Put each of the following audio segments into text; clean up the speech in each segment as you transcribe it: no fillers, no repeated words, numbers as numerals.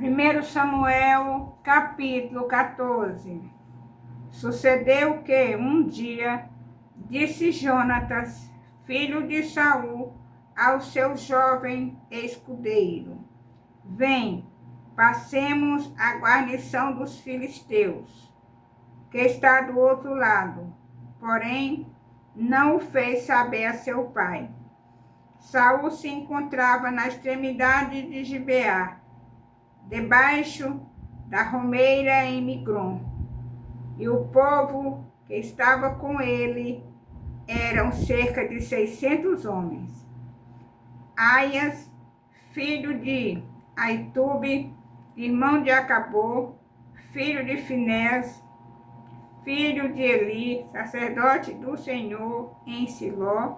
1 Samuel, capítulo 14. Sucedeu que um dia disse Jonatas, filho de Saul, ao seu jovem escudeiro: Vem, passemos a guarnição dos filisteus, que está do outro lado. Porém, não o fez saber a seu pai. Saul se encontrava na extremidade de Gibeá, debaixo da romeira em Migron, e o povo que estava com ele eram cerca de 600 homens. Aias, filho de Aitube, irmão de Acabô, filho de Finés, filho de Eli, sacerdote do Senhor em Siló,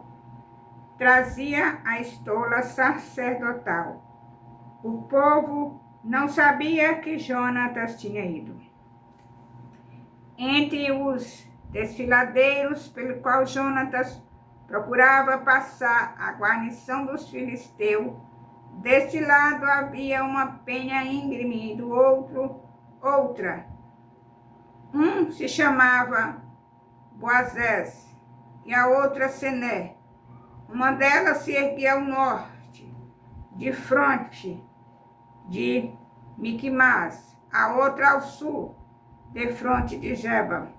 trazia a estola sacerdotal. O povo não sabia que Jonatas tinha ido. Entre os desfiladeiros pelo qual Jonatas procurava passar a guarnição dos filisteus, deste lado havia uma penha íngreme e do outro outra. Um se chamava Boazés e a outra Sené. Uma delas se erguia ao norte, de fronte de Miquimás, a outra ao sul, de fronte de Geba.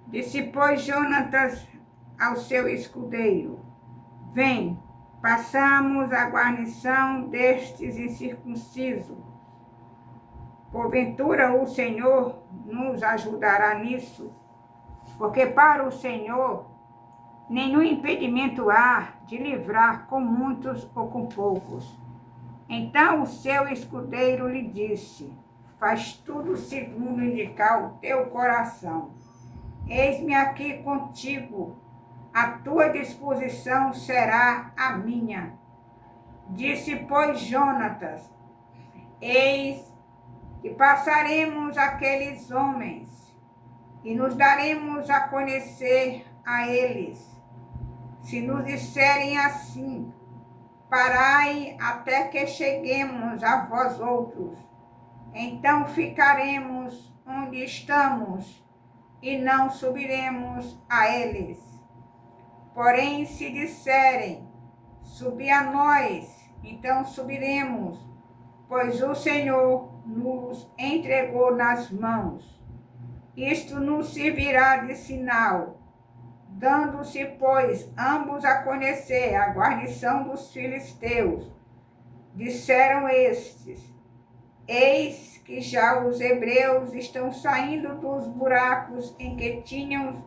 Disse, pois, Jonatas ao seu escudeiro: Vem, passamos a guarnição destes incircuncisos. Porventura o Senhor nos ajudará nisso, porque para o Senhor nenhum impedimento há de livrar com muitos ou com poucos. Então o seu escudeiro lhe disse: Faz tudo segundo indicar o teu coração. Eis-me aqui contigo, a tua disposição será a minha. Disse, pois, Jonatas: Eis que passaremos aqueles homens e nos daremos a conhecer a eles. Se nos disserem assim: Parai até que cheguemos a vós outros, então ficaremos onde estamos e não subiremos a eles. Porém, se disserem: Subi a nós, então subiremos, pois o Senhor nos entregou nas mãos. Isto nos servirá de sinal. Dando-se, pois, ambos a conhecer a guarnição dos filisteus, disseram estes: Eis que já os hebreus estão saindo dos buracos em que tinham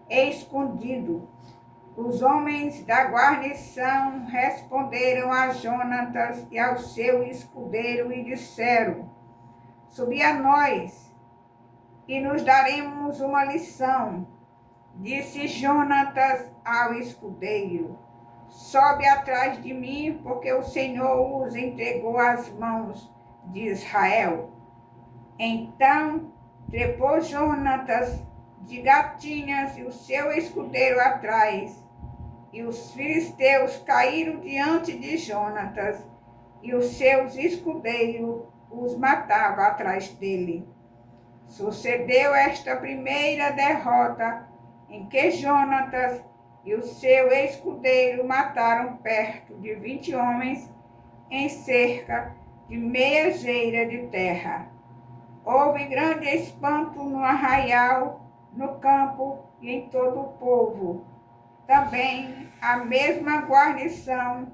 escondido. Os homens da guarnição responderam a Jonatas e ao seu escudeiro e disseram: Subi a nós e nos daremos uma lição. Disse Jonatas ao escudeiro: Sobe atrás de mim, porque o Senhor os entregou às mãos de Israel. Então trepou Jonatas de gatinhas e o seu escudeiro atrás, e os filisteus caíram diante de Jonatas, e os seus escudeiros os matavam atrás dele. Sucedeu esta primeira derrota, em que Jonatas e o seu escudeiro mataram perto de 20 homens em cerca de meia geira de terra. Houve grande espanto no arraial, no campo e em todo o povo. Também a mesma guarnição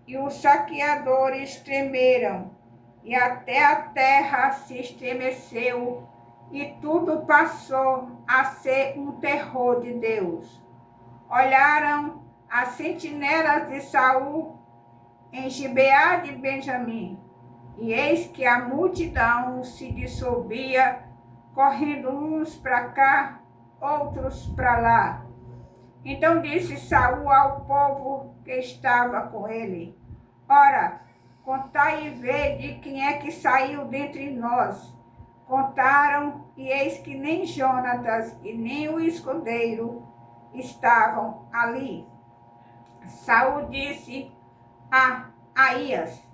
e os saqueadores tremeram, e até a terra se estremeceu, e tudo passou a ser um terror de Deus. Olharam as sentinelas de Saul em Gibeá de Benjamim, e eis que a multidão se dissolvia, correndo uns para cá, outros para lá. Então disse Saul ao povo que estava com ele: Ora, contai e vede quem é que saiu dentre nós. Contaram, e eis que nem Jonatas e nem o escudeiro estavam ali. Saul disse a Aias: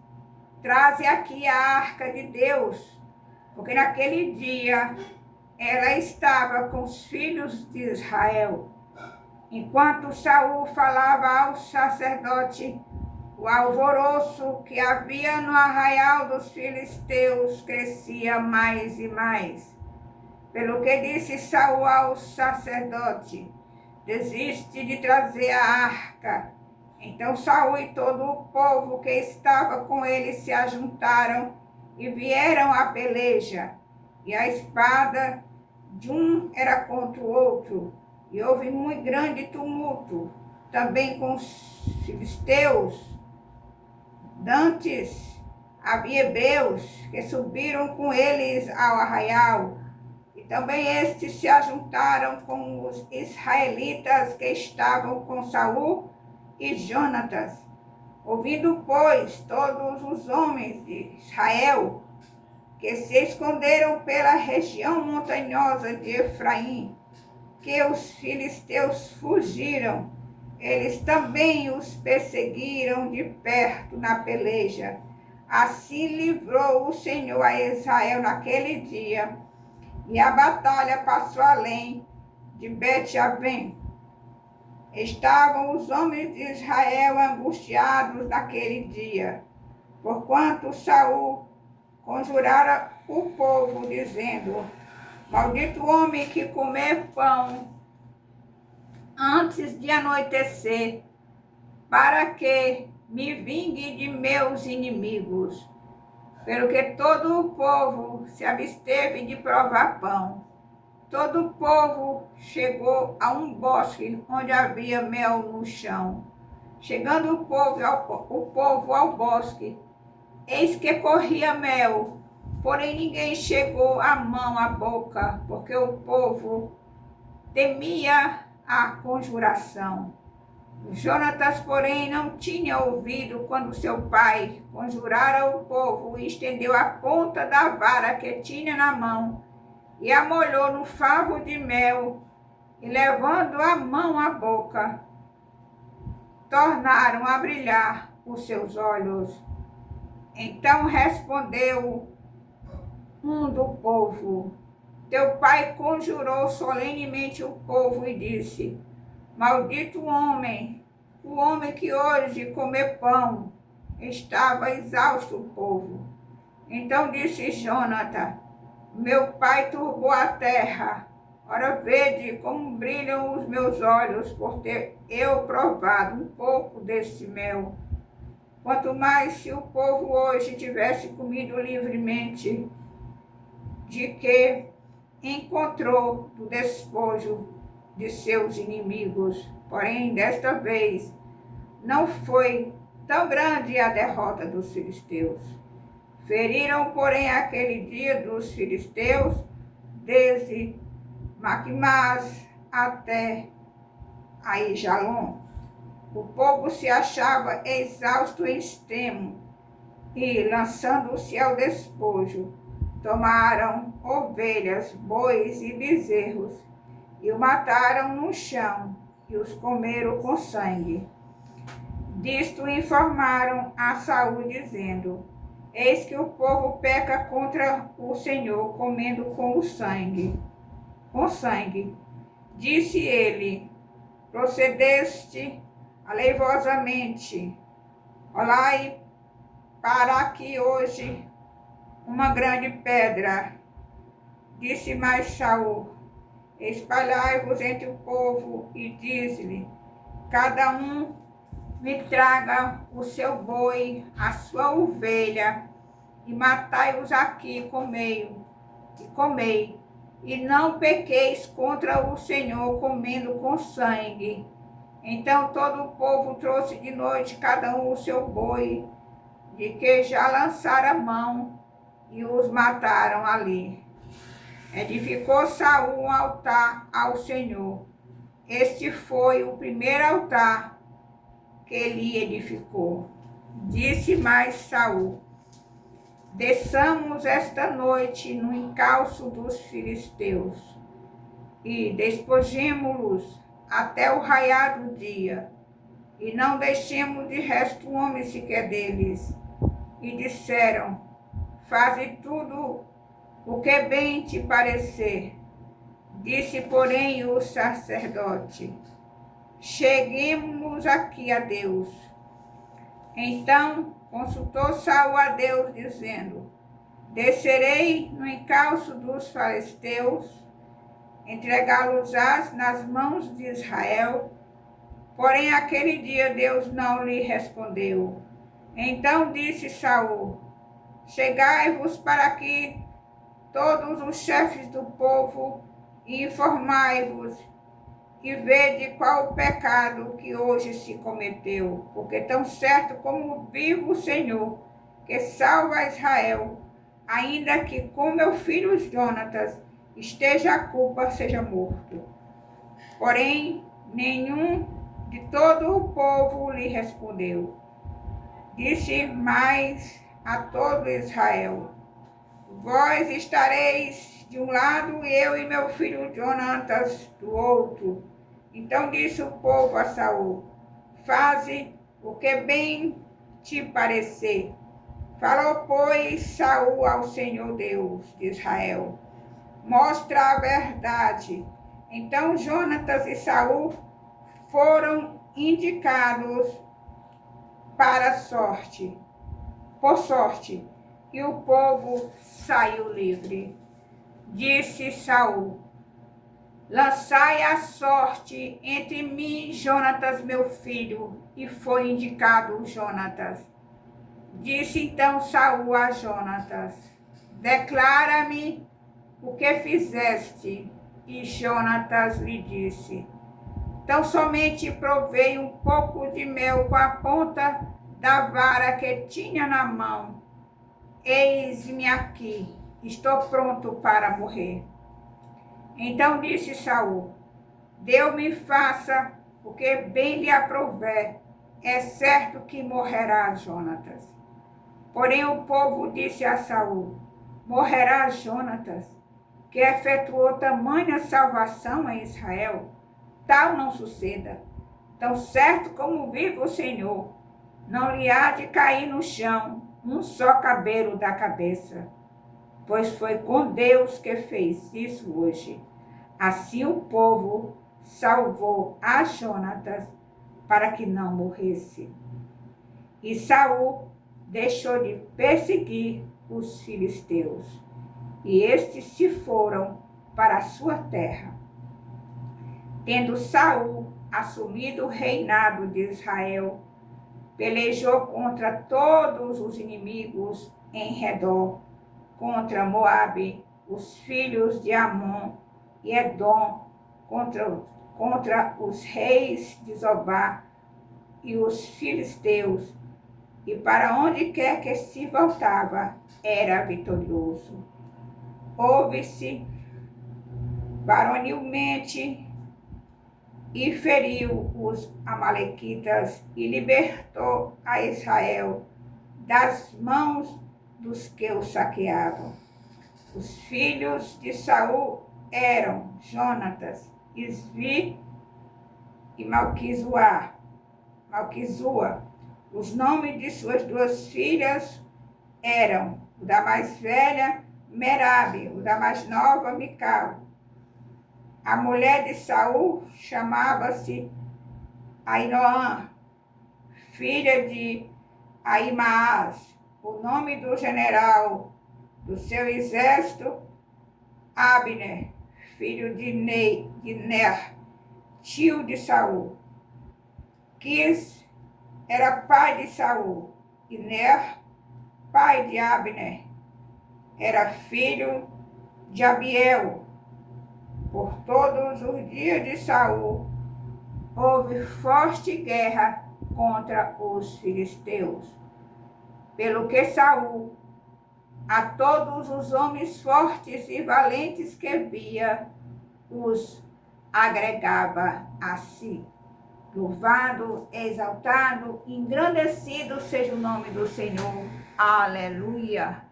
traze aqui a arca de Deus, porque naquele dia ela estava com os filhos de Israel. Enquanto Saul falava ao sacerdote, o alvoroço que havia no arraial dos filisteus crescia mais e mais. Pelo que disse Saul ao sacerdote: desiste de trazer a arca. Então Saul e todo o povo que estava com ele se ajuntaram e vieram à peleja. E a espada de um era contra o outro. E houve muito grande tumulto também com os filisteus. Dantes havia hebeus que subiram com eles ao arraial. E também estes se ajuntaram com os israelitas que estavam com Saul e Jonatas. Ouvindo, pois, todos os homens de Israel que se esconderam pela região montanhosa de Efraim, que os filisteus fugiram, eles também os perseguiram de perto na peleja. Assim livrou o Senhor a Israel naquele dia, e a batalha passou além de Bet-Avém. Estavam os homens de Israel angustiados naquele dia, porquanto Saul conjurara o povo, dizendo: maldito homem que comer pão antes de anoitecer, para que me vingue de meus inimigos. Pelo que todo o povo se absteve de provar pão. Todo o povo chegou a um bosque onde havia mel no chão. Chegando o povo ao bosque, eis que corria mel, porém ninguém chegou a mão à boca, porque o povo temia a conjuração. Jonatas, porém, não tinha ouvido quando seu pai conjurara o povo e estendeu a ponta da vara que tinha na mão e a molhou no favo de mel, e levando a mão à boca, tornaram a brilhar os seus olhos. Então respondeu um do povo: teu pai conjurou solenemente o povo e disse: maldito homem, o homem que hoje comeu pão. Estava exausto o povo. Então disse Jonatas: meu pai turbou a terra. Ora, vede como brilham os meus olhos por ter eu provado um pouco deste mel. Quanto mais se o povo hoje tivesse comido livremente de que encontrou do despojo de seus inimigos. Porém, desta vez, não foi tão grande a derrota dos filisteus. Feriram, porém, aquele dia dos filisteus, desde Macmás até Aijalon. O povo se achava exausto em extremo, e, lançando-se ao despojo, tomaram ovelhas, bois e bezerros, e o mataram no chão, e os comeram com sangue. Disto informaram a Saul, dizendo: eis que o povo peca contra o Senhor, comendo com sangue. Disse ele: procedeste aleivosamente. Olhai para aqui hoje uma grande pedra. Disse mais Saul: espalhai-vos entre o povo, e diz-lhe: cada um me traga o seu boi, a sua ovelha, e matai-os aqui, comei, e não pequeis contra o Senhor comendo com sangue. Então todo o povo trouxe de noite cada um o seu boi, de que já lançara mão, e os mataram ali. Edificou Saul um altar ao Senhor. Este foi o primeiro altar que ele edificou. Disse mais Saul: desçamos esta noite no encalço dos filisteus, e despojemo-los até o raiar do dia, e não deixemos de resto um homem sequer deles. e disseram: faze tudo o que bem te parecer. Disse, porém, o sacerdote: cheguemos aqui a Deus. Então consultou Saul a Deus, dizendo: descerei no encalço dos filisteus, entregá-los-ás nas mãos de Israel. Porém, aquele dia Deus não lhe respondeu. Então disse Saul: chegai-vos para aqui todos os chefes do povo e informai-vos e vede qual o pecado que hoje se cometeu, porque tão certo como vivo o Senhor, que salva Israel, ainda que com meu filho Jonatas esteja a culpa, seja morto. Porém, nenhum de todo o povo lhe respondeu. Disse mais a todo Israel: vós estareis de um lado, eu e meu filho Jonatas do outro. Então disse o povo a Saul: faze o que bem te parecer. Falou, pois, Saul ao Senhor Deus de Israel: mostra a verdade. Então Jonatas e Saul foram indicados por sorte, e o povo saiu livre. Disse Saul: lançai a sorte entre mim e Jonatas, meu filho. E foi indicado Jonatas. Disse então Saul a Jonatas: declara-me o que fizeste. E Jonatas lhe disse: tão somente provei um pouco de mel com a ponta da vara que tinha na mão. Eis-me aqui, estou pronto para morrer. Então disse Saul: Deus me faça o que bem lhe aprouver, é certo que morrerá Jonatas. Porém o povo disse a Saul: morrerá Jonatas, que efetuou tamanha salvação em Israel? Tal não suceda. Tão certo como vive o Senhor, não lhe há de cair no chão um só cabelo da cabeça, pois foi com Deus que fez isso hoje. Assim o povo salvou a Jonatas para que não morresse. E Saul deixou de perseguir os filisteus, e estes se foram para a sua terra. Tendo Saul assumido o reinado de Israel, pelejou contra todos os inimigos em redor, contra Moabe, os filhos de Amon e Edom, contra os reis de Zobá e os filisteus, e para onde quer que se voltava, era vitorioso. Houve-se varonilmente e feriu os amalequitas e libertou a Israel das mãos dos que o saqueavam. Os filhos de Saul eram Jonatas, Isvi e Malquizua. Os nomes de suas duas filhas eram o da mais velha, Merabe, o da mais nova, Mical. A mulher de Saul chamava-se Ainoã, filha de Ahimaás. O nome do general do seu exército, Abner, filho de Ner, tio de Saul. Quis era pai de Saul, e Ner, pai de Abner, era filho de Abiel. Por todos os dias de Saul, houve forte guerra contra os filisteus, pelo que Saul, a todos os homens fortes e valentes que via, os agregava a si. Louvado, exaltado, engrandecido seja o nome do Senhor. Aleluia!